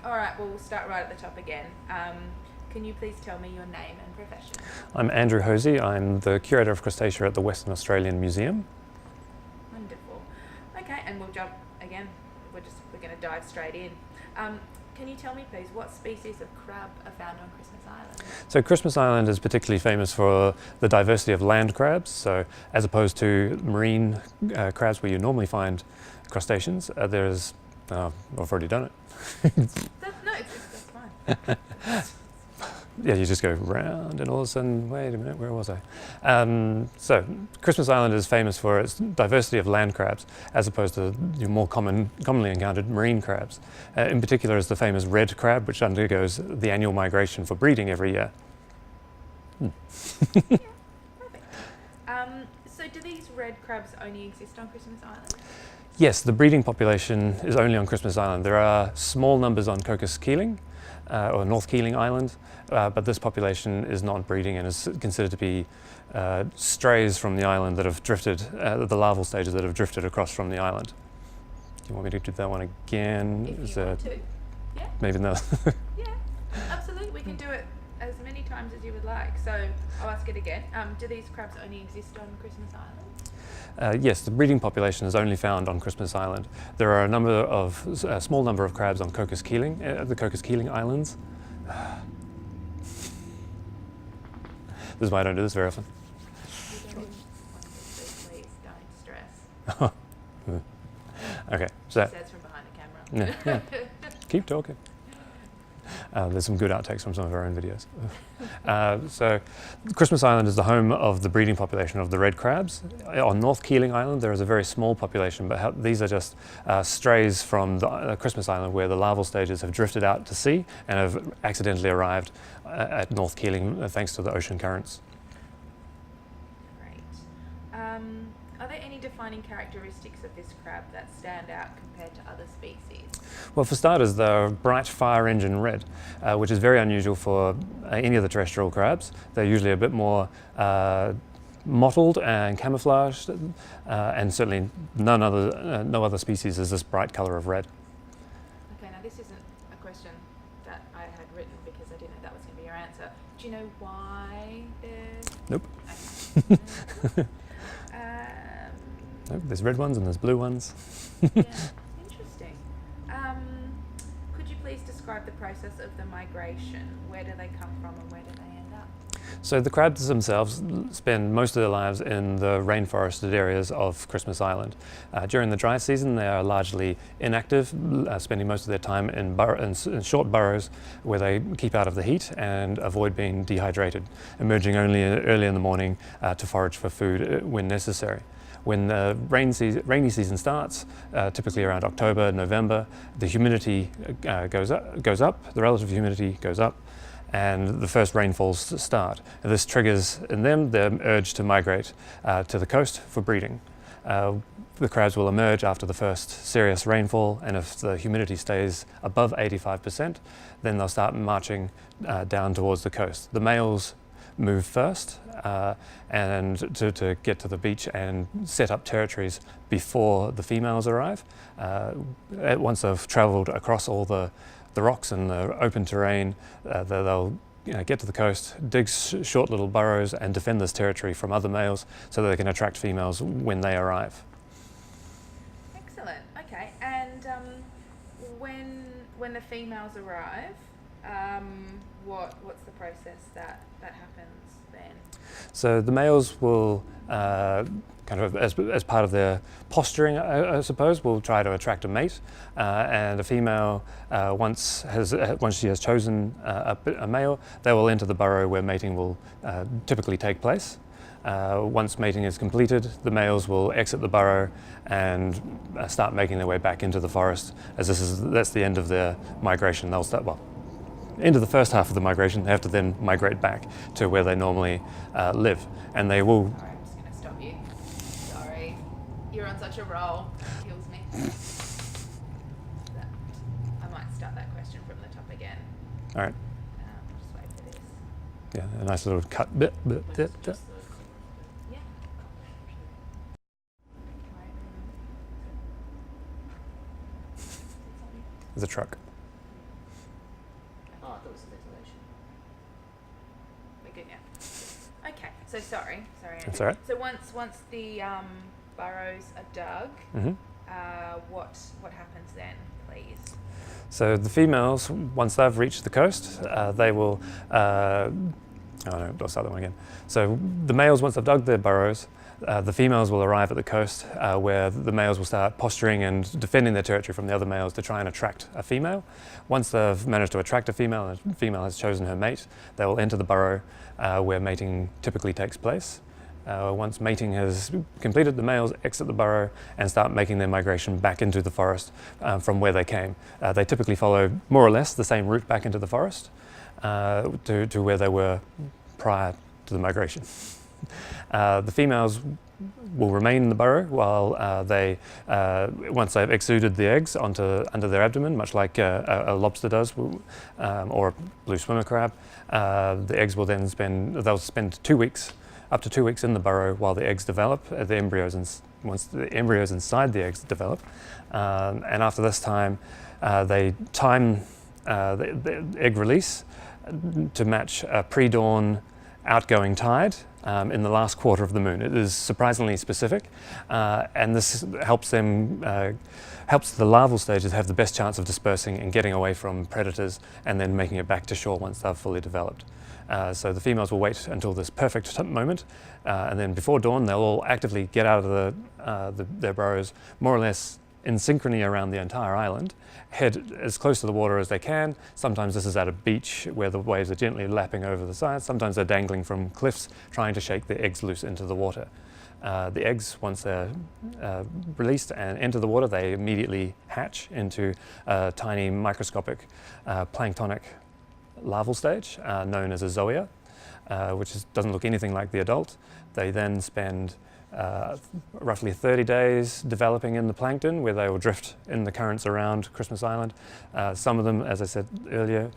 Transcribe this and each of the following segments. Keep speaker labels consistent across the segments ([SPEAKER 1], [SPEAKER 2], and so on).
[SPEAKER 1] All right, well, we'll start right at the top again. Can you please tell me your name and profession?
[SPEAKER 2] I'm Andrew Hosie. I'm the Curator of Crustacea at the Western Australian Museum.
[SPEAKER 1] Wonderful. Okay, and we'll jump again. We're going to dive straight in. Can you tell me, please, what species of crab are found on Christmas Island?
[SPEAKER 2] So Christmas Island is particularly famous for the diversity of land crabs. So as opposed to marine crabs where you normally find crustaceans, there's, I've already done it.
[SPEAKER 1] That's fine.
[SPEAKER 2] Yeah, you just go round and all of a sudden, wait a minute, where was I? So Christmas Island is famous for its diversity of land crabs as opposed to your more commonly encountered marine crabs. In particular is the famous red crab, which undergoes the annual migration for breeding every year.
[SPEAKER 1] Yeah, perfect. So do these red crabs only exist on Christmas Island?
[SPEAKER 2] Yes, the breeding population is only on Christmas Island. There are small numbers on Cocos Keeling or North Keeling Island, but this population is not breeding and is considered to be strays from the island that have drifted, the larval stages that have drifted across from the island. Do you want me to do that one again?
[SPEAKER 1] If you want to. Yeah.
[SPEAKER 2] Maybe no.
[SPEAKER 1] Yeah, absolutely. We can do it as many times as you would like. So I'll ask it again. Do these crabs only exist on Christmas Island?
[SPEAKER 2] Yes, the breeding population is only found on Christmas Island. There are a small number of crabs on Cocos Keeling, the Cocos Keeling Islands. This is why I don't do this very often.
[SPEAKER 1] Please don't stress.
[SPEAKER 2] Okay, so
[SPEAKER 1] She says from behind the camera.
[SPEAKER 2] yeah. Keep talking. There's some good outtakes from some of our own videos. So Christmas Island is the home of the breeding population of the red crabs. On North Keeling Island there is a very small population, but these are just strays from the Christmas Island where the larval stages have drifted out to sea and have accidentally arrived at North Keeling thanks to the ocean currents.
[SPEAKER 1] Great. Are there any defining characteristics of this crab that stand out compared to other species?
[SPEAKER 2] Well, for starters, they're bright fire engine red, which is very unusual for any of the terrestrial crabs. They're usually a bit more mottled and camouflaged, and certainly no other species is this bright colour of red.
[SPEAKER 1] Okay, now this isn't a question that I had written because I didn't know that was going to be your answer. Do you know why they're...
[SPEAKER 2] Nope.
[SPEAKER 1] Okay.
[SPEAKER 2] Nope. There's red ones and there's blue ones.
[SPEAKER 1] Yeah, interesting. Could you please describe the process of the migration? Where do they come from and where do they end up?
[SPEAKER 2] So the crabs themselves spend most of their lives in the rainforested areas of Christmas Island. During the dry season they are largely inactive, spending most of their time in short burrows where they keep out of the heat and avoid being dehydrated, emerging only early in the morning to forage for food when necessary. When the rainy season starts, typically around October, November, the humidity goes up, the relative humidity goes up, and the first rainfalls start. And this triggers in them the urge to migrate to the coast for breeding. The crabs will emerge after the first serious rainfall, and if the humidity stays above 85%, then they'll start marching down towards the coast. The males move first and to get to the beach and set up territories before the females arrive. Once they've travelled across all the rocks and the open terrain, they'll get to the coast, dig short little burrows and defend this territory from other males so that they can attract females when they arrive.
[SPEAKER 1] Excellent. Okay, and when the females arrive, what's the process that happens then?
[SPEAKER 2] So the males will kind of as part of their posturing, I suppose, will try to attract a mate, and a female once she has chosen a male, they will enter the burrow where mating will typically take place. Once mating is completed, the males will exit the burrow and start making their way back into the forest, as that's the end of their migration. They'll start, well, into the first half of the migration, they have to then migrate back to where they normally live, and they will...
[SPEAKER 1] Sorry, I'm just going to stop you. Sorry, you're on such a roll, it kills me. I might start that question from the top again.
[SPEAKER 2] All right.
[SPEAKER 1] Just wait for this.
[SPEAKER 2] Yeah, a nice little cut bit.
[SPEAKER 1] Yeah.
[SPEAKER 2] There's a truck.
[SPEAKER 1] cause of dissolution. We're good now. Okay, so sorry, Andrew.
[SPEAKER 2] That's all right.
[SPEAKER 1] So once the burrows are dug,
[SPEAKER 2] Mm-hmm.
[SPEAKER 1] What happens then, please?
[SPEAKER 2] So the females, once they've reached the coast, they will. Oh no, I'll start that one again. So the males, once they've dug their burrows, the females will arrive at the coast, where the males will start posturing and defending their territory from the other males to try and attract a female. Once they've managed to attract a female and the female has chosen her mate, they will enter the burrow, where mating typically takes place. Once mating has completed, the males exit the burrow and start making their migration back into the forest from where they came. They typically follow more or less the same route back into the forest to where they were prior to the migration. The females will remain in the burrow while once they've exuded the eggs under their abdomen, much like a lobster does, or a blue swimmer crab. The eggs will then they'll spend 2 weeks, up to 2 weeks in the burrow while the eggs develop, once the embryos inside the eggs develop. And after this time, they time the egg release to match a pre-dawn outgoing tide in the last quarter of the moon. It is surprisingly specific, and this helps the larval stages have the best chance of dispersing and getting away from predators and then making it back to shore once they've fully developed. So the females will wait until this perfect moment, and then before dawn they'll all actively get out of their burrows, more or less in synchrony around the entire island, head as close to the water as they can. Sometimes this is at a beach where the waves are gently lapping over the sides. Sometimes they're dangling from cliffs, trying to shake the eggs loose into the water. The eggs, once they're released and enter the water, they immediately hatch into a tiny microscopic planktonic larval stage known as a zoea, which doesn't look anything like the adult. They then spend roughly 30 days developing in the plankton, where they will drift in the currents around Christmas Island. Some of them, as I said earlier,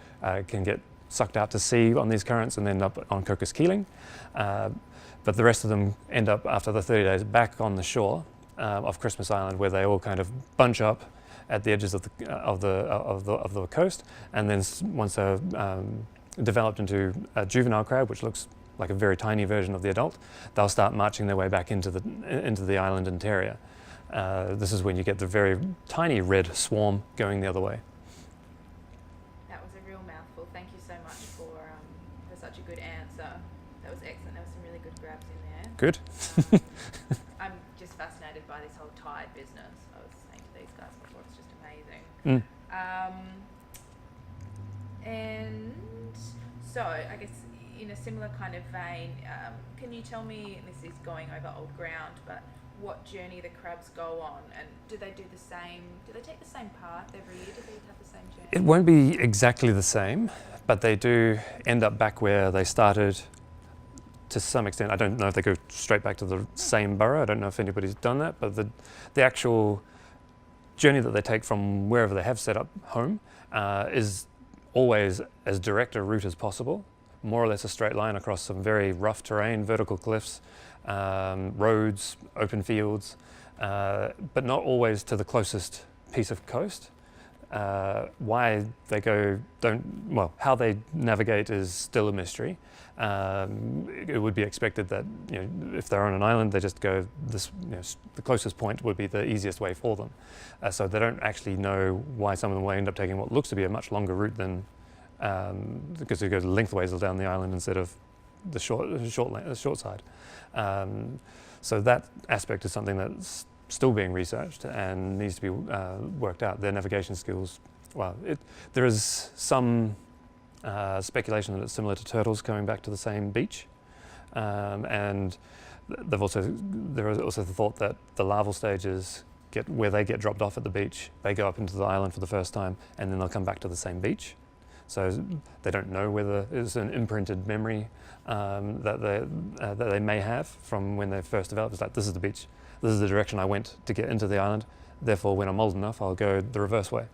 [SPEAKER 2] can get sucked out to sea on these currents and end up on Cocos Keeling. But the rest of them end up, after the 30 days, back on the shore of Christmas Island, where they all kind of bunch up at the edges of the coast, and then once they're developed into a juvenile crab, which looks like a very tiny version of the adult, they'll start marching their way back into the island interior. This is when you get the very tiny red swarm going the other way.
[SPEAKER 1] That was a real mouthful. Thank you so much for such a good answer. That was excellent. There were some really good grabs in there.
[SPEAKER 2] Good.
[SPEAKER 1] I'm just fascinated by this whole tide business. I was saying to these guys before, it's just amazing.
[SPEAKER 2] Mm.
[SPEAKER 1] And so, I guess in a similar kind of vein, can you tell me, and this is going over old ground, but what journey the crabs go on, and do they take the same path every year? Do they have the same journey?
[SPEAKER 2] It won't be exactly the same, but they do end up back where they started to some extent. I don't know if they go straight back to the same burrow. I don't know if anybody's done that, but the actual journey that they take from wherever they have set up home is always as direct a route as possible, more or less a straight line across some very rough terrain, vertical cliffs, roads, open fields, but not always to the closest piece of coast. Why they how they navigate is still a mystery. It would be expected that, if they're on an island, they just go this. The closest point would be the easiest way for them. So they don't actually know why some of them will end up taking what looks to be a much longer route than, because it goes lengthways down the island instead of the short side. So that aspect is something that's still being researched and needs to be worked out. Their navigation skills, there is some speculation that it's similar to turtles coming back to the same beach, and there is also the thought that the larval stages where they get dropped off at the beach, they go up into the island for the first time, and then they'll come back to the same beach. So they don't know whether it's an imprinted memory that they may have from when they first developed. It's like, this is the beach, this is the direction I went to get into the island, therefore when I'm old enough I'll go the reverse way.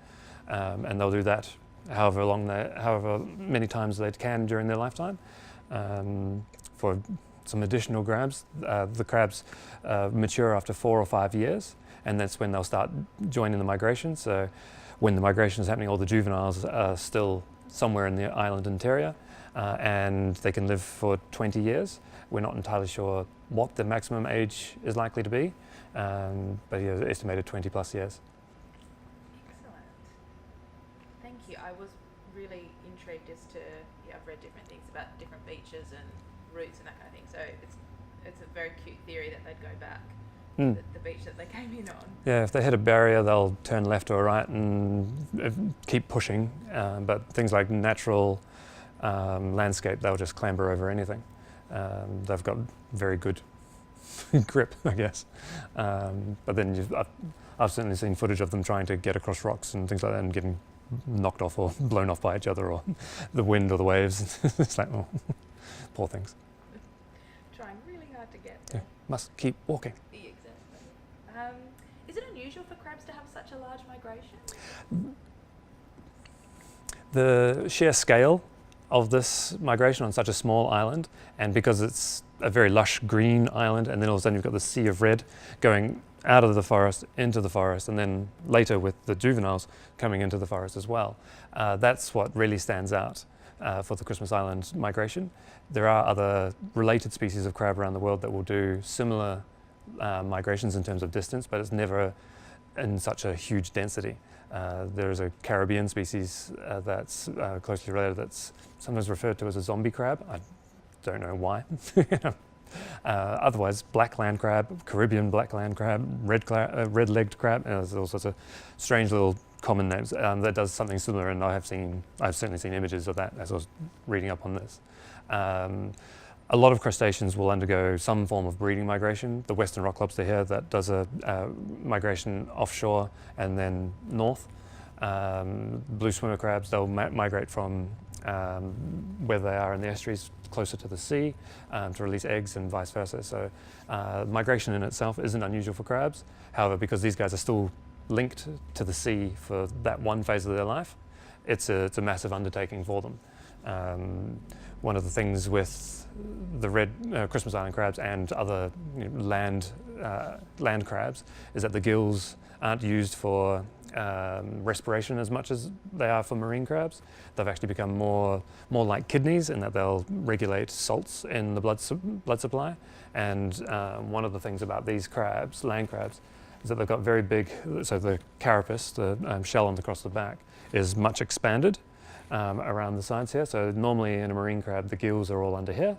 [SPEAKER 2] And they'll do that however many times they can during their lifetime. For some additional grabs, the crabs mature after 4 or 5 years, and that's when they'll start joining the migration. So when the migration is happening, all the juveniles are still somewhere in the island interior, and they can live for 20 years. We're not entirely sure what the maximum age is likely to be, but yeah, estimated 20 plus years.
[SPEAKER 1] Excellent. Thank you. I was really intrigued as to, I've read different things about different beaches and routes and that kind of thing, so it's a very cute theory that they'd go back to the beach that they came in on.
[SPEAKER 2] Yeah, if they hit a barrier, they'll turn left or right and keep pushing, but things like natural landscape, they'll just clamber over anything. They've got very good grip, I guess. But then I've certainly seen footage of them trying to get across rocks and things like that and getting knocked off or blown off by each other or the wind or the waves. It's like, oh, poor things.
[SPEAKER 1] Trying really hard to get there.
[SPEAKER 2] Yeah, must keep walking.
[SPEAKER 1] Exactly. Is it unusual for crabs to have such a large migration?
[SPEAKER 2] The sheer scale of this migration on such a small island, and because it's a very lush green island, and then all of a sudden you've got the sea of red going out of the forest into the forest, and then later with the juveniles coming into the forest as well. That's what really stands out for the Christmas Island migration. There are other related species of crab around the world that will do similar migrations in terms of distance, but it's never in such a huge density. There is a Caribbean species that's closely related that's sometimes referred to as a zombie crab. I don't know why. Otherwise, black land crab, Caribbean black land crab, red-legged crab, there's all sorts of strange little common names. That does something similar, and I've certainly seen images of that as I was reading up on this. A lot of crustaceans will undergo some form of breeding migration. The western rock lobster here that does a migration offshore and then north. Blue swimmer crabs, they'll migrate from where they are in the estuaries closer to the sea to release eggs and vice versa. So migration in itself isn't unusual for crabs. However, because these guys are still linked to the sea for that one phase of their life, it's a massive undertaking for them. One of the things with the red Christmas Island crabs and other land crabs is that the gills aren't used for respiration as much as they are for marine crabs. They've actually become more like kidneys in that they'll regulate salts in the blood supply. And one of the things about these crabs, land crabs, is that they've got very big, so the carapace, the shell on across the back, is much expanded around the sides here. So normally in a marine crab, the gills are all under here.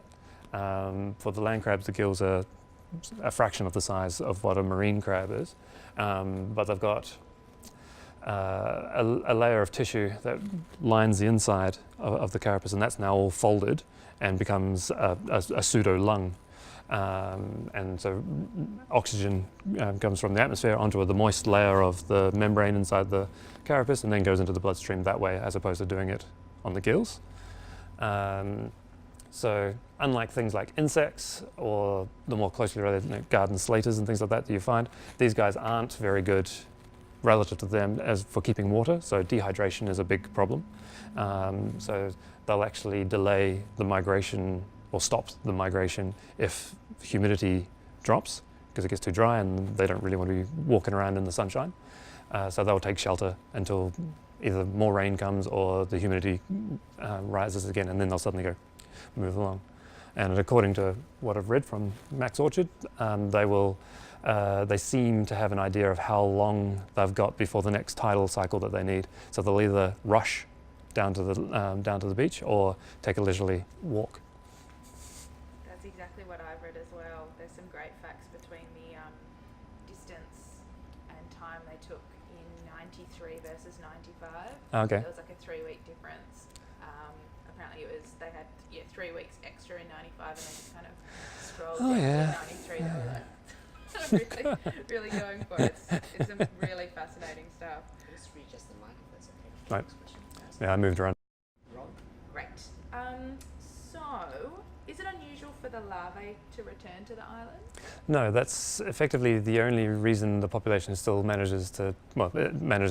[SPEAKER 2] For the land crabs, the gills are a fraction of the size of what a marine crab is. But they've got a layer of tissue that lines the inside of the carapace, and that's now all folded and becomes a pseudo lung. And so oxygen comes from the atmosphere onto the moist layer of the membrane inside the carapace and then goes into the bloodstream that way, as opposed to doing it on the gills. So unlike things like insects or the more closely related garden slaters and things like that you find, these guys aren't very good relative to them as for keeping water, so dehydration is a big problem. So they'll actually delay the migration or stop the migration if humidity drops, because it gets too dry and they don't really want to be walking around in the sunshine. So they'll take shelter until either more rain comes or the humidity rises again, and then they'll suddenly move along. And according to what I've read from Max Orchard, they seem to have an idea of how long they've got before the next tidal cycle that they need. So they'll either rush down to the beach or take a leisurely walk.
[SPEAKER 1] That's exactly what I've read as well. There's some great facts between the distance and time they took in 93 versus 95.
[SPEAKER 2] Okay.
[SPEAKER 1] There was like a 3-week difference. Apparently they had 3 weeks extra in 95 and they just kind of scrolled down to 93. They were like, really going for it. It's some really fascinating stuff.
[SPEAKER 3] Just readjust the mic if that's okay.
[SPEAKER 2] Right. Yeah, I moved around.
[SPEAKER 1] Great. So, is it unusual for for the larvae to return to the island?
[SPEAKER 2] No, that's effectively the only reason the population still manages to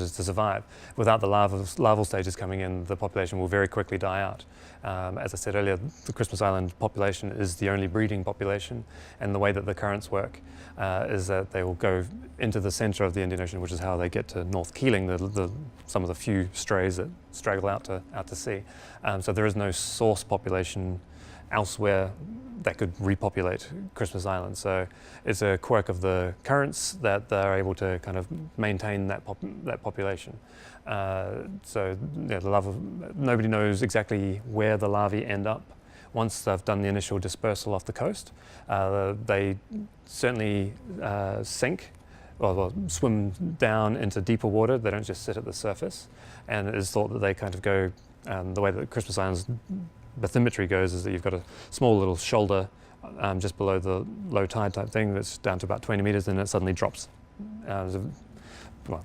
[SPEAKER 2] survive. Without the larval stages coming in, the population will very quickly die out. As I said earlier, the Christmas Island population is the only breeding population, and the way that the currents work is that they will go into the centre of the Indian Ocean, which is how they get to North Keeling, some of the few strays that straggle out to sea. So there is no source population elsewhere that could repopulate Christmas Island. So it's a quirk of the currents that they're able to kind of maintain that population. So yeah, nobody knows exactly where the larvae end up. Once they've done the initial dispersal off the coast, they certainly sink or swim down into deeper water. They don't just sit at the surface. And it is thought that they kind of go, the way that Christmas Island's bathymetry goes is that you've got a small little shoulder just below the low tide type thing that's down to about 20 metres, and it suddenly drops.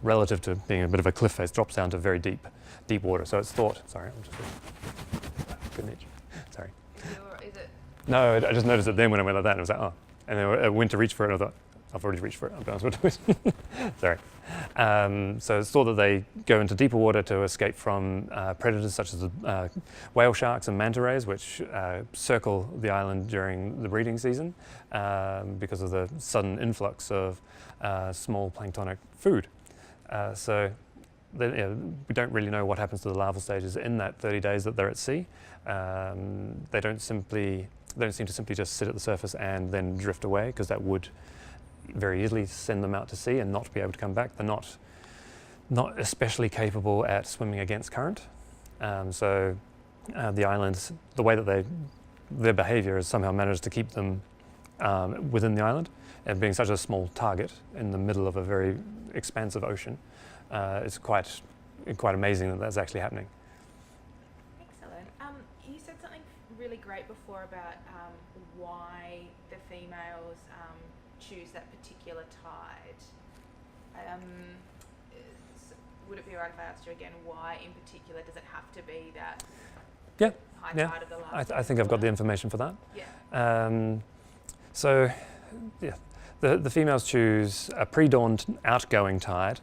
[SPEAKER 2] Relative to being a bit of a cliff face, drops down to very deep water. So it's thought, sorry, I'm just, good niche, sorry.
[SPEAKER 1] Is it?
[SPEAKER 2] No, I just noticed it then when I went like that, and I was like, oh. And then I went to reach for it, and I thought, I've already reached for it, I'll be honest with you. Sorry. So it's thought that they go into deeper water to escape from predators such as whale sharks and manta rays, which circle the island during the breeding season because of the sudden influx of small planktonic food. So we don't really know what happens to the larval stages in that 30 days that they're at sea. They don't seem to simply just sit at the surface and then drift away, because that would very easily send them out to sea and not be able to come back. They're not especially capable at swimming against current. So the islands, the way that their behaviour has somehow managed to keep them within the island, and being such a small target in the middle of a very expansive ocean, it's quite amazing that that's actually happening.
[SPEAKER 1] Excellent. You said something really great before about why the females choose that particular tide. Would it be alright if I asked you again, why in particular does it have to be that high tide of the last?
[SPEAKER 2] I think I've got the information for that.
[SPEAKER 1] Yeah.
[SPEAKER 2] So, yeah, the females choose a pre-dawn outgoing tide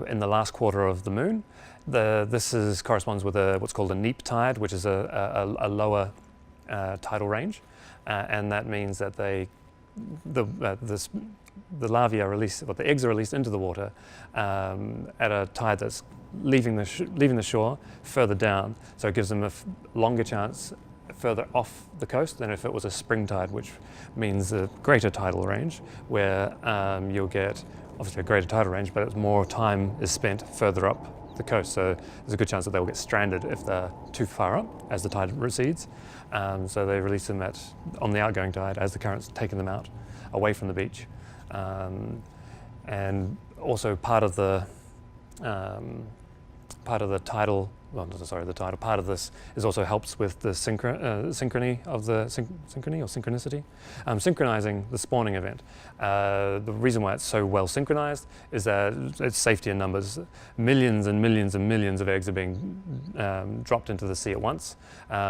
[SPEAKER 2] in the last quarter of the moon. This corresponds with what's called a neap tide, which is a lower tidal range, and that means that the larvae are released, the eggs are released into the water at a tide that's leaving the shore further down. So it gives them a longer chance further off the coast than if it was a spring tide, which means a greater tidal range, where you'll get obviously a greater tidal range, but more time is spent further up the coast. So there's a good chance that they'll get stranded if they're too far up as the tide recedes. So they release them on the outgoing tide as the current's taken them out away from the beach. And also part of the tidal, part of this is also helps with the synchrony of the synchronicity, synchronizing the spawning event. The reason why it's so well synchronized is that it's safety in numbers. Millions and millions and millions of eggs are being dropped into the sea at once,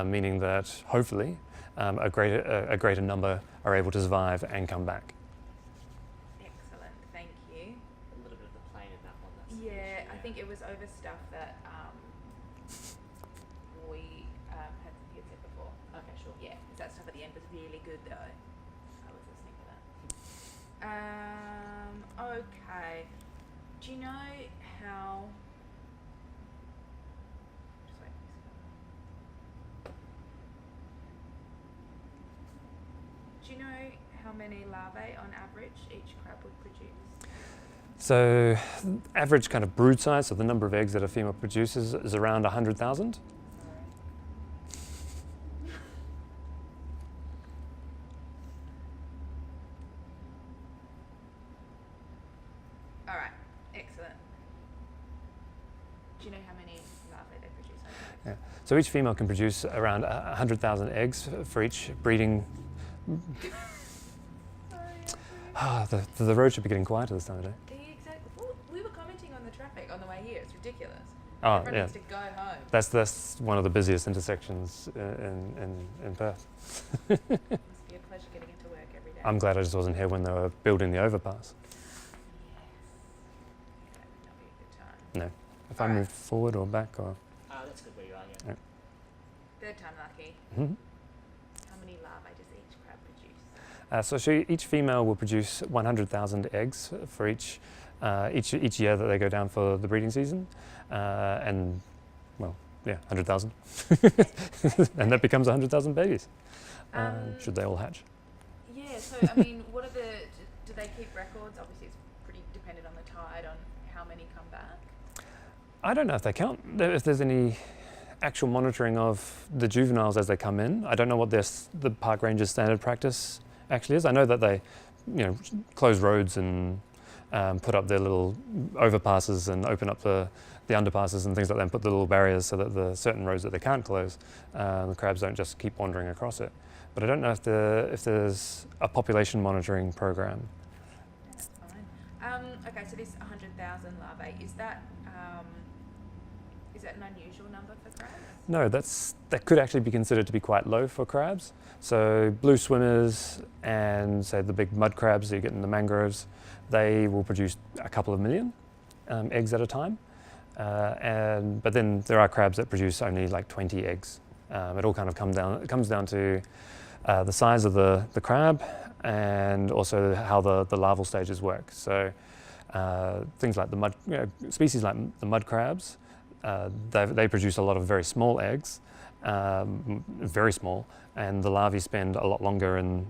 [SPEAKER 2] meaning that hopefully a greater number are able to survive and come back.
[SPEAKER 1] Excellent, thank you.
[SPEAKER 3] A little bit of the plane in that one.
[SPEAKER 1] Yeah, I think it was over stuff that we had said before.
[SPEAKER 3] Okay, sure.
[SPEAKER 1] Yeah, that stuff at the end was really good though. I was listening to that. Okay. Do you know how? Just wait. Do you know how many larvae on average each crab would produce?
[SPEAKER 2] So average kind of brood size, so the number of eggs that a female produces, is around 100,000.
[SPEAKER 1] All right, excellent. Do you know how many larvae they produce?
[SPEAKER 2] Yeah. So each female can produce around 100,000 eggs for each breeding. The road should be getting quieter this time of day.
[SPEAKER 1] Exactly. Well, we were commenting on the traffic on the way here. It's ridiculous.
[SPEAKER 2] Oh,
[SPEAKER 1] Everyone
[SPEAKER 2] yeah.
[SPEAKER 1] needs to go home.
[SPEAKER 2] That's one of the busiest intersections in Perth.
[SPEAKER 1] Must be a
[SPEAKER 2] I'm glad I just wasn't here when they were building the overpass.
[SPEAKER 1] Yeah, that'll be a good time.
[SPEAKER 2] No. If I
[SPEAKER 1] Alright.
[SPEAKER 2] move forward or back or...
[SPEAKER 3] That's good where you are, yeah.
[SPEAKER 1] Third time lucky.
[SPEAKER 2] Mhm.
[SPEAKER 1] How many larvae does each crab produce?
[SPEAKER 2] So each female will produce 100,000 eggs for each year that they go down for the breeding season, and well, yeah, 100,000, and that becomes 100,000 babies, should they all hatch.
[SPEAKER 1] Yeah, so I mean, do they keep records? Obviously it's pretty dependent on the tide, on how many come back.
[SPEAKER 2] I don't know if they count, if there's any actual monitoring of the juveniles as they come in. I don't know what the park ranger's standard practice actually is. I know that they, close roads and put up their little overpasses and open up the underpasses and things like that, and put the little barriers so that the certain roads that they can't close, the crabs don't just keep wandering across it. But I don't know if there's a population monitoring program.
[SPEAKER 1] That's fine. Okay, so this 100,000 larvae, is that an unusual number for crabs?
[SPEAKER 2] No, that could actually be considered to be quite low for crabs. So blue swimmers and say the big mud crabs that you get in the mangroves, they will produce a couple of million eggs at a time. But then there are crabs that produce only like 20 eggs. It all kind of comes down to the size of the crab and also how the larval stages work. So things like species like the mud crabs, they produce a lot of very small eggs, very small, and the larvae spend a lot longer in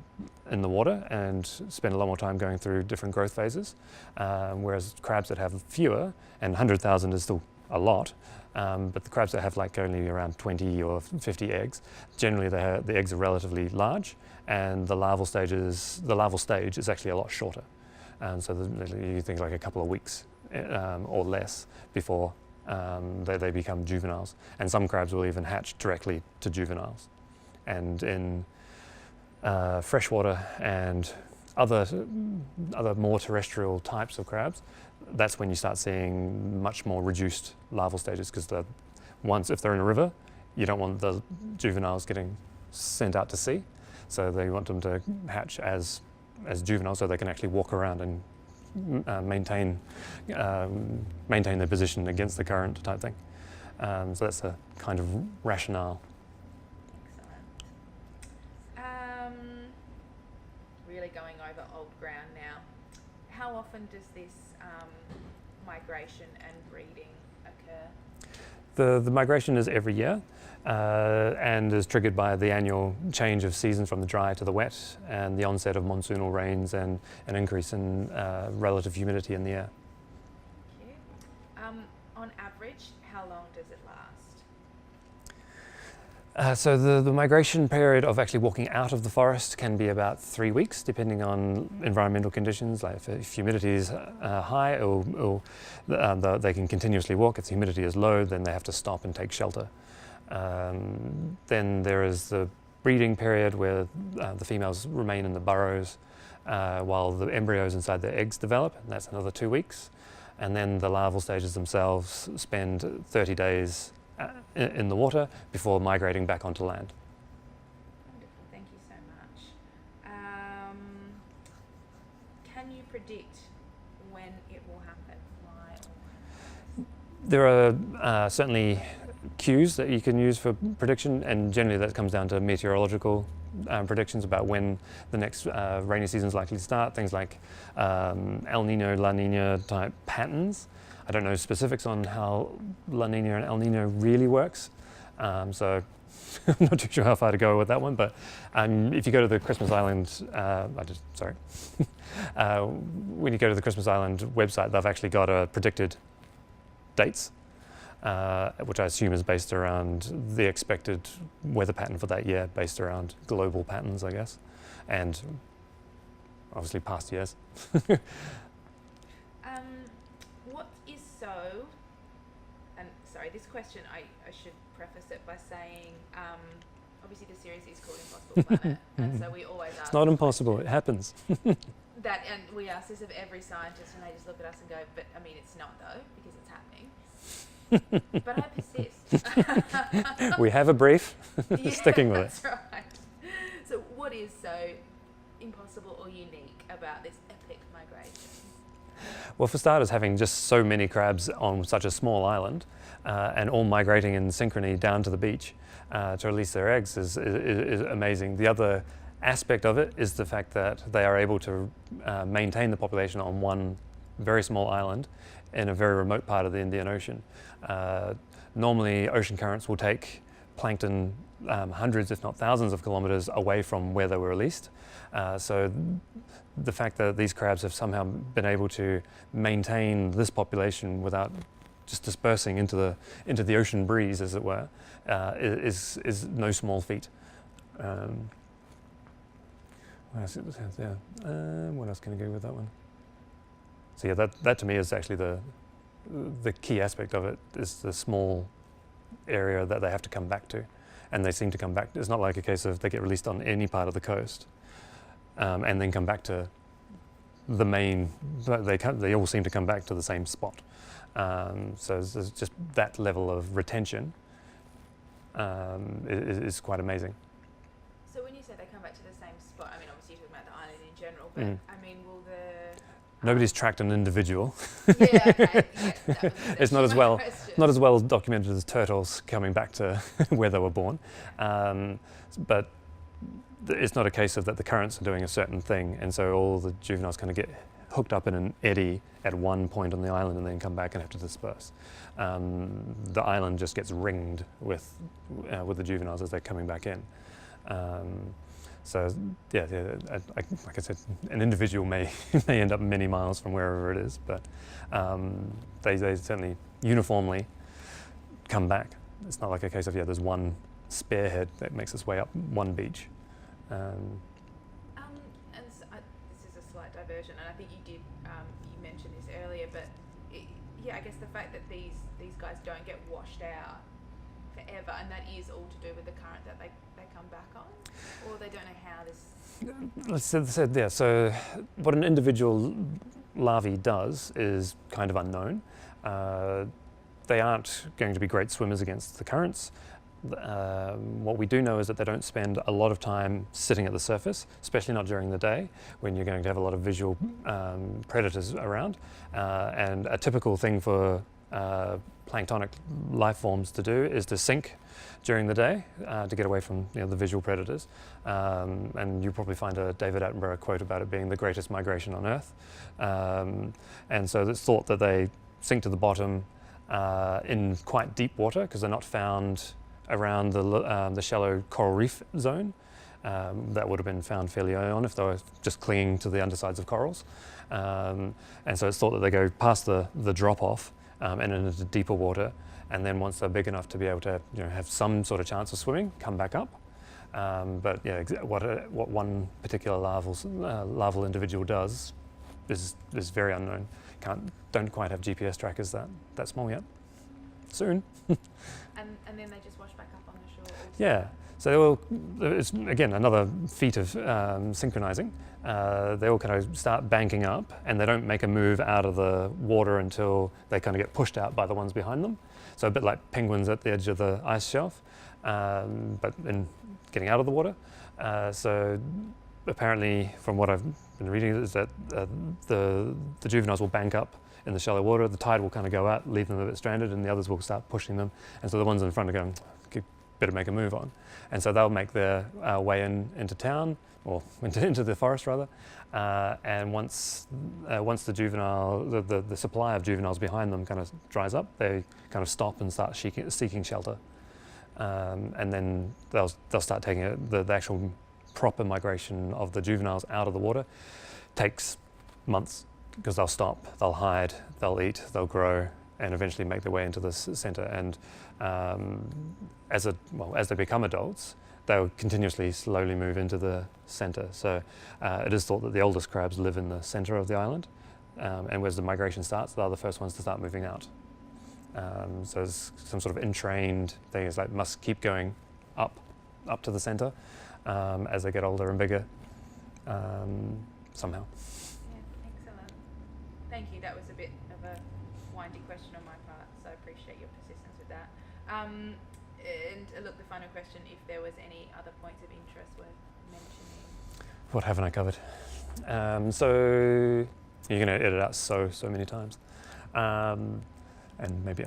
[SPEAKER 2] the water and spend a lot more time going through different growth phases, whereas crabs that have fewer, and 100,000 is still a lot, but the crabs that have like only around 20 or 50 eggs, generally the eggs are relatively large, and the larval stage is actually a lot shorter. So you think like a couple of weeks or less before they become juveniles, and some crabs will even hatch directly to juveniles. And in freshwater and other more terrestrial types of crabs, that's when you start seeing much more reduced larval stages, because if they're in a river, you don't want the juveniles getting sent out to sea, so they want them to hatch as juveniles so they can actually walk around and maintain their position against the current type thing. So that's a kind of rationale.
[SPEAKER 1] Excellent. Really going over old ground now. How often does this migration and breeding occur?
[SPEAKER 2] The migration is every year, and is triggered by the annual change of seasons from the dry to the wet, and the onset of monsoonal rains and an increase in relative humidity in the air.
[SPEAKER 1] Thank you. On average, how long does it last?
[SPEAKER 2] So the migration period of actually walking out of the forest can be about 3 weeks, depending on environmental conditions. Like if humidity is high, they can continuously walk. If the humidity is low, then they have to stop and take shelter. Then there is the breeding period where the females remain in the burrows while the embryos inside their eggs develop, and that's another 2 weeks. And then the larval stages themselves spend 30 days in the water before migrating back onto land.
[SPEAKER 1] Wonderful, thank you so much. Can you predict when it will happen? Why or why?
[SPEAKER 2] There are certainly cues that you can use for prediction, and generally that comes down to meteorological predictions about when the next rainy season is likely to start. Things like El Nino, La Nina type patterns. I don't know specifics on how La Nina and El Nino really works, so I'm not too sure how far to go with that one. But if you go to the Christmas Island, when you go to the Christmas Island website, they've actually got predicted dates, which I assume is based around the expected weather pattern for that year, based around global patterns, I guess, and obviously past years.
[SPEAKER 1] What is so, and sorry, this question I should preface it by saying, obviously the series is called Impossible Planet, and so we always ask.
[SPEAKER 2] It's not impossible, it happens.
[SPEAKER 1] And we ask this of every scientist, and they just look at us and go, but I mean, it's not though, because it's happening. But I persist.
[SPEAKER 2] We have a brief,
[SPEAKER 1] Yeah,
[SPEAKER 2] sticking with it.
[SPEAKER 1] That's right. So what is so impossible or
[SPEAKER 2] Well, for starters, having just so many crabs on such a small island and all migrating in synchrony down to the beach to release their eggs is amazing. The other aspect of it is the fact that they are able to maintain the population on one very small island in a very remote part of the Indian Ocean. Normally, ocean currents will take plankton hundreds, if not thousands of kilometers away from where they were released. So the fact that these crabs have somehow been able to maintain this population without just dispersing into the ocean breeze, as it were, is no small feat. What else can I go with that one? So yeah, that to me is actually the key aspect of it, is the small area that they have to come back to, and they seem to come back. It's not like a case of they get released on any part of the coast and then come back to the main. They all seem to come back to the same spot. So there's just that level of retention is quite amazing.
[SPEAKER 1] So when you say they come back to the same spot, I mean, obviously you're talking about the island in general, but I mean, will the...
[SPEAKER 2] Nobody's tracked an individual.
[SPEAKER 1] Yeah, okay. Yeah,
[SPEAKER 2] It's not as well documented as turtles coming back to where they were born. But it's not a case of that the currents are doing a certain thing, and so all the juveniles kind of get hooked up in an eddy at one point on the island and then come back and have to disperse. The island just gets ringed with the juveniles as they're coming back in. So yeah, like I said, an individual may end up many miles from wherever it is, but they certainly uniformly come back. It's not like a case of there's one spearhead that makes its way up one beach.
[SPEAKER 1] And so, this is a slight diversion, and I think you mentioned this earlier, but I guess the fact that these guys don't get washed out forever, and that is all to do with the current that they come back on, or they don't know how this...
[SPEAKER 2] So what an individual larvae does is kind of unknown. They aren't going to be great swimmers against the currents. What we do know is that they don't spend a lot of time sitting at the surface, especially not during the day when you're going to have a lot of visual predators around. And a typical thing for planktonic life forms to do is to sink during the day to get away from the visual predators. And you'll probably find a David Attenborough quote about it being the greatest migration on Earth. And so it's thought that they sink to the bottom in quite deep water because they're not found around the shallow coral reef zone. That would have been found fairly early on if they were just clinging to the undersides of corals. And so it's thought that they go past the drop-off and into deeper water, and then once they're big enough to be able to have some sort of chance of swimming, come back up. But what one particular larval individual does is very unknown. Don't quite have GPS trackers that small yet. Soon.
[SPEAKER 1] And then they just wash back up on the shore also.
[SPEAKER 2] Yeah, so it's again another feat of synchronizing. They all kind of start banking up, and they don't make a move out of the water until they kind of get pushed out by the ones behind them. So a bit like penguins at the edge of the ice shelf, but in getting out of the water. So apparently, from what I've been reading, is that the juveniles will bank up in the shallow water. The tide will kind of go out, leave them a bit stranded, and the others will start pushing them. And so the ones in front are going, better make a move on. And so they'll make their way into town, or into the forest rather. And once the juvenile, the supply of juveniles behind them kind of dries up, they kind of stop and start seeking shelter. And then they'll start taking it. The actual proper migration of the juveniles out of the water takes months, because they'll stop, they'll hide, they'll eat, they'll grow, and eventually make their way into the centre. And as they become adults, they'll continuously slowly move into the centre. So it is thought that the oldest crabs live in the centre of the island, and as the migration starts, they're the first ones to start moving out. So there's some sort of entrained thing, is like must keep going up to the centre as they get older and bigger somehow.
[SPEAKER 1] Thank you. That was a bit of a windy question on my part, so I appreciate your persistence with that. And look, the final question, if there was any other points of interest worth mentioning.
[SPEAKER 2] What haven't I covered? So You're going to edit out so many times. And maybe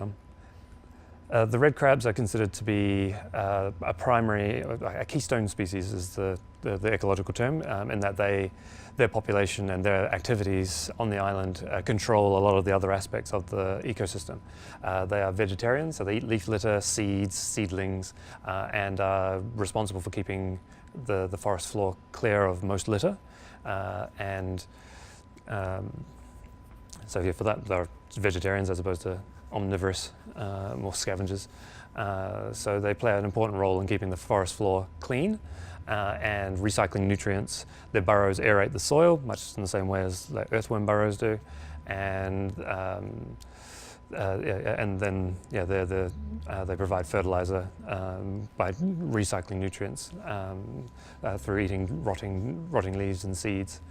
[SPEAKER 2] the red crabs are considered to be a primary, a keystone species is the ecological term, in that their population and their activities on the island control a lot of the other aspects of the ecosystem. They are vegetarians, so they eat leaf litter, seeds, seedlings, and are responsible for keeping the forest floor clear of most litter. So yeah, for that, they're vegetarians as opposed to omnivorous, more scavengers. So they play an important role in keeping the forest floor clean and recycling nutrients. Their burrows aerate the soil, much in the same way as like earthworm burrows do. And then they provide fertilizer by recycling nutrients through eating rotting leaves and seeds.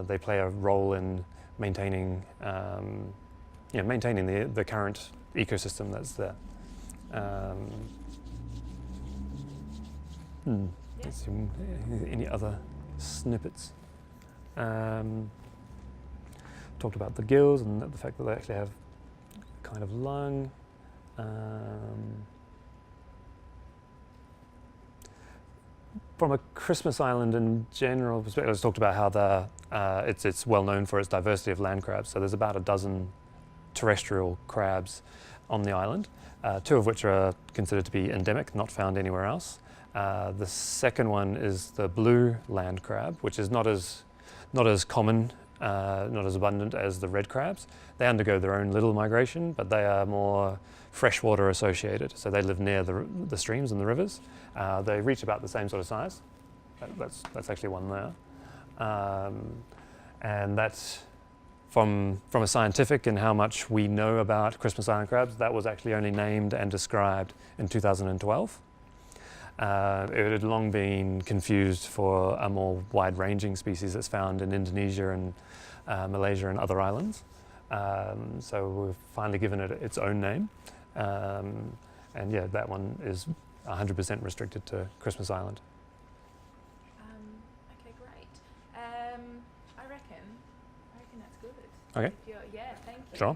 [SPEAKER 2] They play a role in maintaining the current ecosystem that's there. Let's see, any other snippets? Talked about the gills and the fact that they actually have a kind of lung. From a Christmas Island in general perspective, I just talked about how it's well known for its diversity of land crabs. So there's about a dozen terrestrial crabs on the island, two of which are considered to be endemic, not found anywhere else. The second one is the blue land crab, which is not as common, not as abundant as the red crabs. They undergo their own little migration, but they are more freshwater associated, so they live near the streams and the rivers. They reach about the same sort of size. That's actually one there, and that's from a scientific and how much we know about Christmas Island crabs. That was actually only named and described in 2012. It had long been confused for a more wide-ranging species that's found in Indonesia and Malaysia and other islands. So we've finally given it its own name. And yeah, that one is 100% restricted to Christmas Island.
[SPEAKER 1] Okay, great. I reckon that's good.
[SPEAKER 2] Okay.
[SPEAKER 1] Yeah, thank you.
[SPEAKER 2] Sure.